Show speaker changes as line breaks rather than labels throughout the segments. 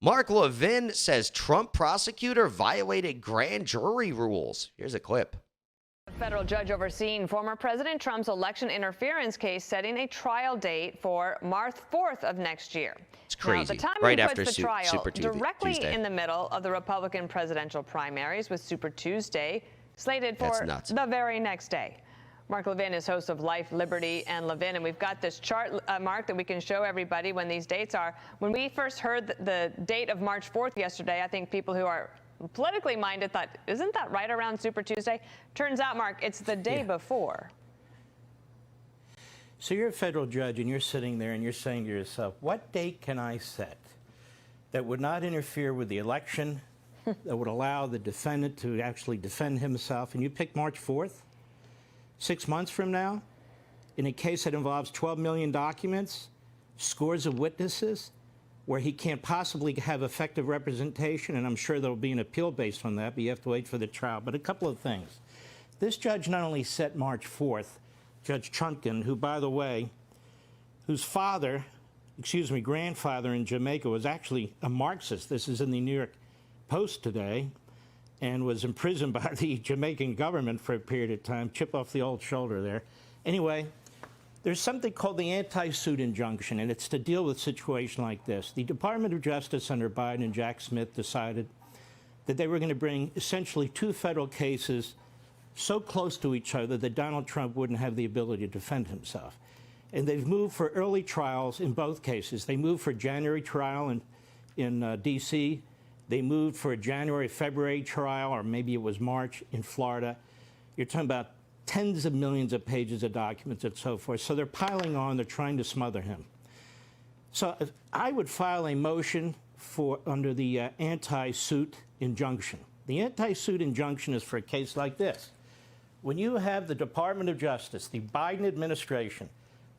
Mark Levin says Trump prosecutor violated grand jury rules. Here's a clip.
A federal judge overseeing former President Trump's election interference case setting a trial date for March 4th of next year.
It's crazy.
Now, the timing
Right
puts
after
the trial
Super
directly
Tuesday.
in the middle of the Republican presidential primaries, with Super Tuesday slated for the very next day. Mark Levin is host of Life, Liberty, and Levin, and we've got this chart, Mark, that we can show everybody when these dates are. When we first heard the date of March 4th yesterday, I think people who are politically minded thought, isn't that right around Super Tuesday? Turns out, Mark, it's the day before.
So you're a federal judge, and you're sitting there, and you're saying to yourself, what date can I set that would not interfere with the election, that would allow the defendant to actually defend himself? And you pick March 4th? 6 months from now, in a case that involves 12 million documents, scores of witnesses, where he can't possibly have effective representation, and I'm sure there'll be an appeal based on that, but you have to wait for the trial. But a couple of things. This judge not only set March 4th, Judge Chunkin, who, by the way, whose grandfather in Jamaica was actually a Marxist. This is in the New York Post today, and was imprisoned by the Jamaican government for a period of time. Chip off the old shoulder there. Anyway, there's something called the anti-suit injunction, and it's to deal with a situation like this. The Department of Justice under Biden and Jack Smith decided that they were going to bring essentially 2 federal cases so close to each other that Donald Trump wouldn't have the ability to defend himself. And they've moved for early trials in both cases. They moved for January trial in D.C., they moved for a January-February trial, or maybe it was March in Florida. You're talking about tens of millions of pages of documents and so forth. So they're piling on. They're trying to smother him. So I would file a motion under the anti-suit injunction. The anti-suit injunction is for a case like this. When you have the Department of Justice, the Biden administration,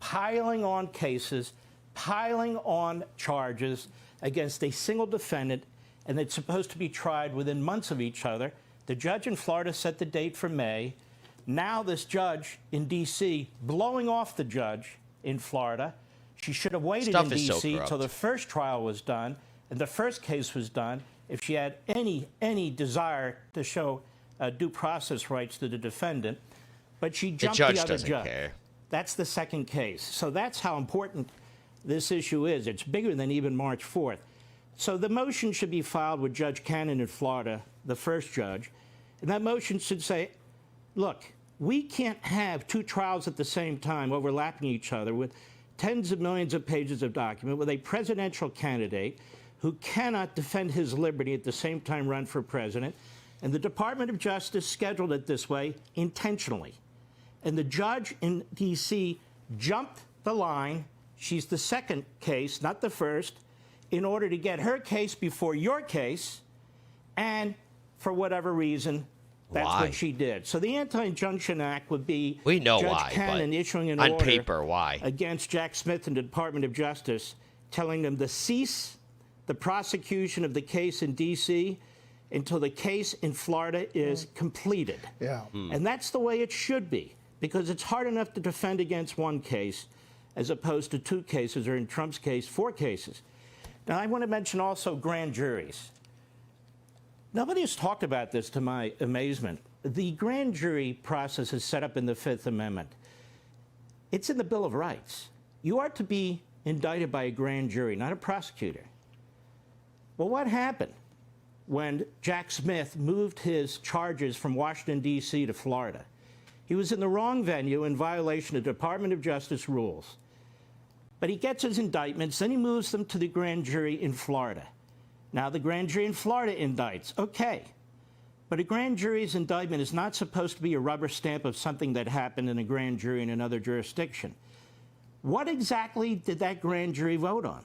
piling on cases, piling on charges against a single defendant, and it's supposed to be tried within months of each other. The judge in Florida set the date for May. Now this judge in D.C. blowing off the judge in Florida. She should have waited in D.C. until the first trial was done and the first case was done if she had any desire to show due process rights to the defendant. But she jumped the other judge. The judge doesn't care. That's the second case. So that's how important this issue is. It's bigger than even March 4th. So the motion should be filed with Judge Cannon in Florida, the first judge, and that motion should say, look, we can't have 2 trials at the same time overlapping each other with tens of millions of pages of document with a presidential candidate who cannot defend his liberty at the same time run for president. And the Department of Justice scheduled it this way intentionally. And the judge in D.C. jumped the line. She's the second case, not the first, in order to get her case before your case, and for whatever reason, that's what she did. So the Anti-Injunction Act would be Judge Cannon issuing an order against Jack Smith and the Department of Justice, telling them to cease the prosecution of the case in D.C. until the case in Florida is completed. And that's the way it should be, because it's hard enough to defend against one case as opposed to 2 cases, or in Trump's case, 4 cases. Now, I want to mention also grand juries. Nobody has talked about this, to my amazement. The grand jury process is set up in the Fifth Amendment. It's in the Bill of Rights. You are to be indicted by a grand jury, not a prosecutor. Well, what happened when Jack Smith moved his charges from Washington, D.C. to Florida? He was in the wrong venue in violation of Department of Justice rules. But he gets his indictments, then he moves them to the grand jury in Florida. Now the grand jury in Florida indicts. Okay. But a grand jury's indictment is not supposed to be a rubber stamp of something that happened in a grand jury in another jurisdiction. What exactly did that grand jury vote on?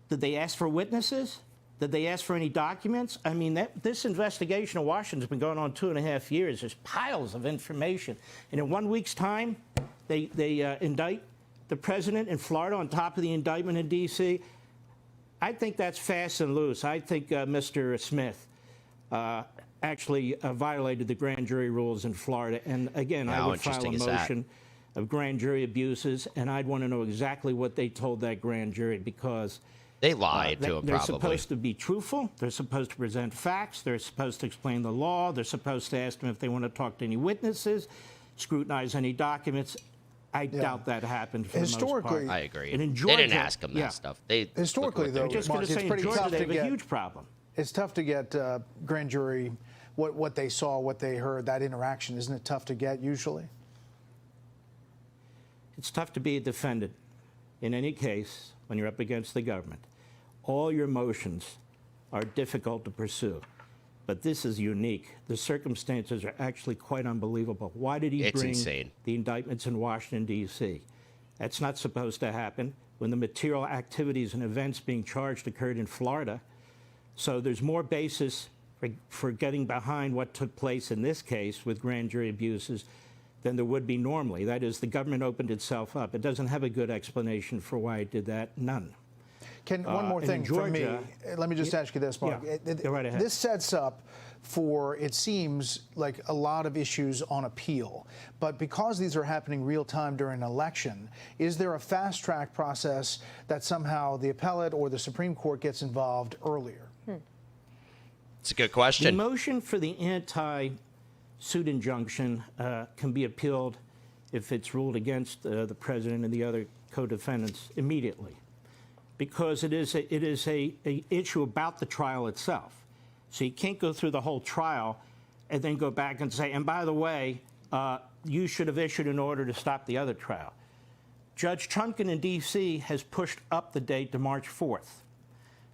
Did they ask for witnesses? Did they ask for any documents? I mean, this investigation in Washington has been going on 2.5 years. There's piles of information. And in 1 week's time, they indict the president in Florida on top of the indictment in D.C. I think that's fast and loose. I think Mr. Smith actually violated the grand jury rules in Florida. And again, I would file a motion of grand jury abuses, and I'd want to know exactly what they told that grand jury, because
They lied to him,
They're
probably.
supposed to be truthful. They're supposed to present facts. They're supposed to explain the law. They're supposed to ask them if they want to talk to any witnesses, scrutinize any documents. I doubt that happened for the most part.
I agree.
And in Georgia,
they didn't ask him that stuff.
Historically, though,
just going to say in Georgia they have a huge problem.
It's tough to get grand jury, what they saw, what they heard, that interaction. Isn't it tough to get usually?
It's tough to be a defendant in any case when you're up against the government. All your motions are difficult to pursue. But this is unique. The circumstances are actually quite unbelievable. Why did he bring the indictments in Washington, D.C.? That's not supposed to happen when the material activities and events being charged occurred in Florida. So there's more basis for getting behind what took place in this case with grand jury abuses than there would be normally. That is, the government opened itself up. It doesn't have a good explanation for why it did that. None.
One more thing from me. Let me just ask you this, Mark.
Go right ahead.
This sets up for, it seems like, a lot of issues on appeal. But because these are happening real time during an election, is there a fast track process that somehow the appellate or the Supreme Court gets involved earlier?
It's a good question.
The motion for the anti-suit injunction can be appealed if it's ruled against the president and the other co-defendants immediately, because it is a issue about the trial itself. So you can't go through the whole trial and then go back and say, and by the way, you should have issued an order to stop the other trial. Judge Chunkin in D.C. has pushed up the date to March 4th.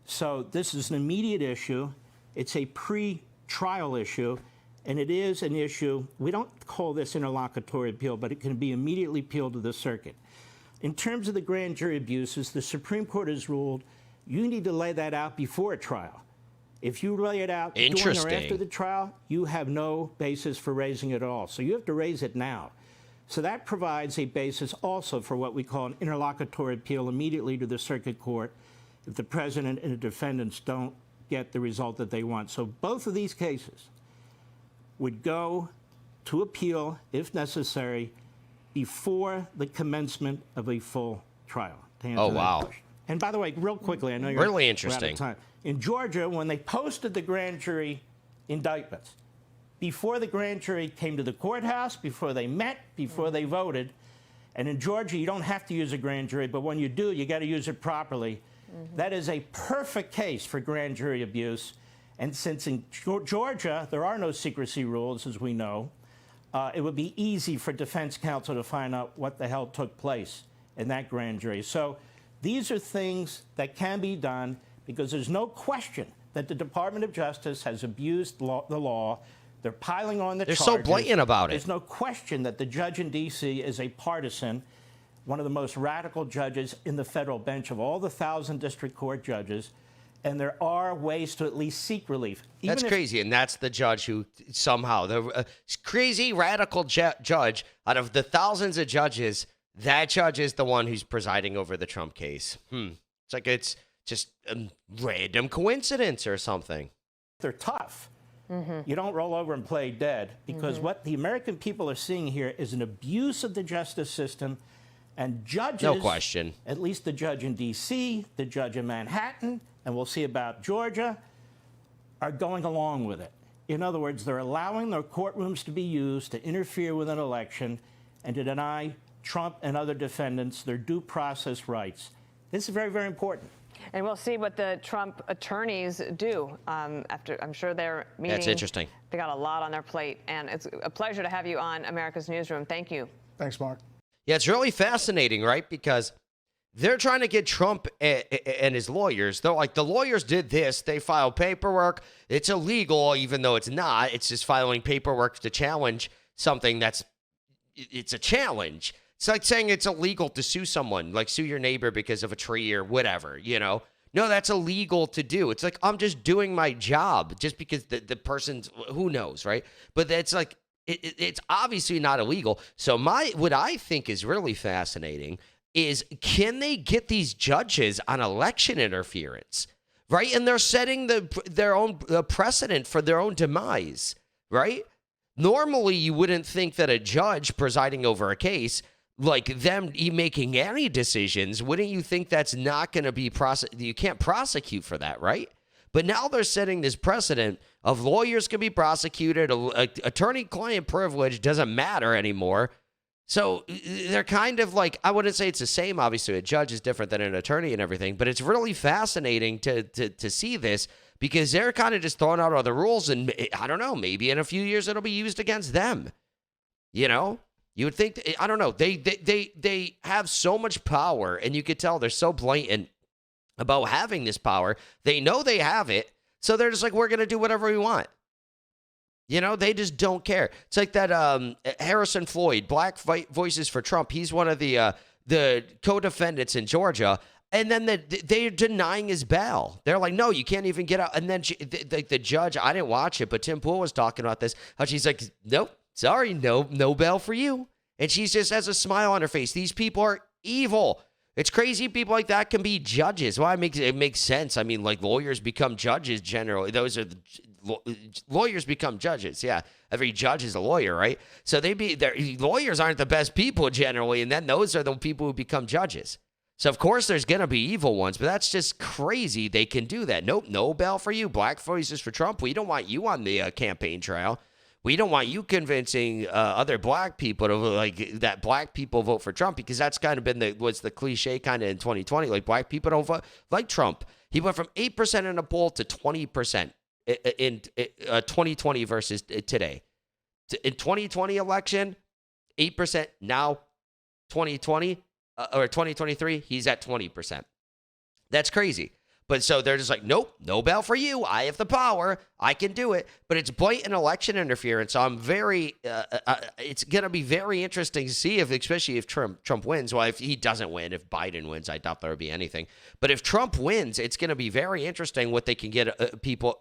So this is an immediate issue. It's a pre-trial issue, and it is an issue. We don't call this interlocutory appeal, but it can be immediately appealed to the circuit. In terms of the grand jury abuses, the Supreme Court has ruled you need to lay that out before a trial. If you lay it out during or after the trial, you have no basis for raising it at all. So you have to raise it now. So that provides a basis also for what we call an interlocutory appeal immediately to the circuit court if the president and the defendants don't get the result that they want. So both of these cases would go to appeal, if necessary, before the commencement of a full trial.
Oh, wow.
And by the way, real quickly, I know you're
really interesting.
Out of time. In Georgia, when they posted the grand jury indictments, before the grand jury came to the courthouse, before they met, before they voted, and in Georgia, you don't have to use a grand jury, but when you do, you got to use it properly. That is a perfect case for grand jury abuse. And since in Georgia, there are no secrecy rules, as we know, it would be easy for defense counsel to find out what the hell took place in that grand jury. So these are things that can be done because there's no question that the Department of Justice has abused the law. They're piling on the charges.
They're so blatant about it.
There's no question that the judge in D.C. is a partisan, one of the most radical judges in the federal bench of all the 1,000 district court judges. And there are ways to at least seek relief.
That's crazy, and that's the judge who somehow, the crazy radical judge, out of the thousands of judges, that judge is the one who's presiding over the Trump case. It's like it's just a random coincidence or something.
They're tough. You don't roll over and play dead, because what the American people are seeing here is an abuse of the justice system, and judges,
no question,
at least the judge in D.C., the judge in Manhattan, and we'll see about Georgia, are going along with it. In other words, they're allowing their courtrooms to be used to interfere with an election and to deny Trump and other defendants their due process rights. This is very, very important.
And we'll see what the Trump attorneys do after, I'm sure they're meeting.
That's interesting.
They got a lot on their plate, and it's a pleasure to have you on America's Newsroom. Thank you.
Thanks, Mark.
Yeah, it's really fascinating, right? Because they're trying to get Trump and his lawyers. They're like, the lawyers did this. They filed paperwork. It's illegal, even though it's not. It's just filing paperwork to challenge something it's a challenge. It's like saying it's illegal to sue someone, like sue your neighbor because of a tree or whatever, you know? No, that's illegal to do. It's like, I'm just doing my job just because the person's, who knows, right? But that's like, it's obviously not illegal. So what I think is really fascinating is, can they get these judges on election interference, right? And they're setting their own precedent for their own demise, right? Normally, you wouldn't think that a judge presiding over a case like them making any decisions, wouldn't you think that's not going to be you can't prosecute for that, right? But now they're setting this precedent of lawyers can be prosecuted, attorney-client privilege doesn't matter anymore. So they're kind of like, I wouldn't say it's the same. Obviously, a judge is different than an attorney and everything, but it's really fascinating to see this because they're kind of just throwing out other rules, and I don't know, maybe in a few years it'll be used against them. You know? You would think, I don't know, they have so much power, and you could tell they're so blatant about having this power. They know they have it, so they're just like, we're going to do whatever we want. You know, they just don't care. It's like that Harrison Floyd, Black Voices for Trump. He's one of the co-defendants in Georgia, and then they're denying his bail. They're like, no, you can't even get out. And then the judge, I didn't watch it, but Tim Pool was talking about this, how she's like, nope, sorry, no bail for you. And she just has a smile on her face. These people are evil. It's crazy people like that can be judges. Well, it makes sense. I mean, like lawyers become judges generally. Those are lawyers become judges. Yeah, every judge is a lawyer, right? So lawyers aren't the best people generally, and then those are the people who become judges. So of course there's gonna be evil ones, but that's just crazy. They can do that. Nope, no bail for you. Black Voices for Trump. We don't want you on the campaign trail. We don't want you convincing other black people to that black people vote for Trump, because that's kind of been was the cliche kind of in 2020. Like black people don't vote like Trump. He went from 8% in a poll to 20% in 2020 versus today. In 2020 election, 8%. Now 2020 or 2023, he's at 20%. That's crazy. But so they're just like, nope, no bail for you. I have the power. I can do it. But it's blatant election interference. So I'm it's going to be very interesting to see especially if Trump wins. Well, if he doesn't win, if Biden wins, I doubt there would be anything. But if Trump wins, it's going to be very interesting what they can get,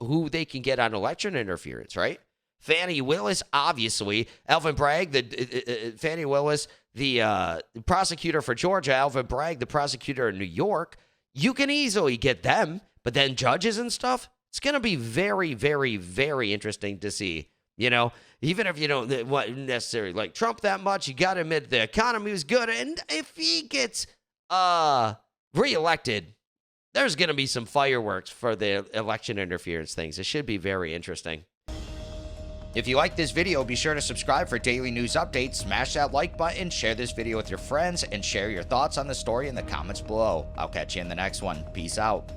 who they can get on election interference, right? Fani Willis, obviously. Alvin Bragg, Fani Willis, the prosecutor for Georgia. Alvin Bragg, the prosecutor in New York. You can easily get them, but then judges and stuff, it's going to be very, very, very interesting to see. You know, even if you don't necessarily like Trump that much, you got to admit the economy was good. And if he gets reelected, there's going to be some fireworks for the election interference things. It should be very interesting. If you like this video, be sure to subscribe for daily news updates, smash that like button, share this video with your friends, and share your thoughts on the story in the comments below. I'll catch you in the next one. Peace out.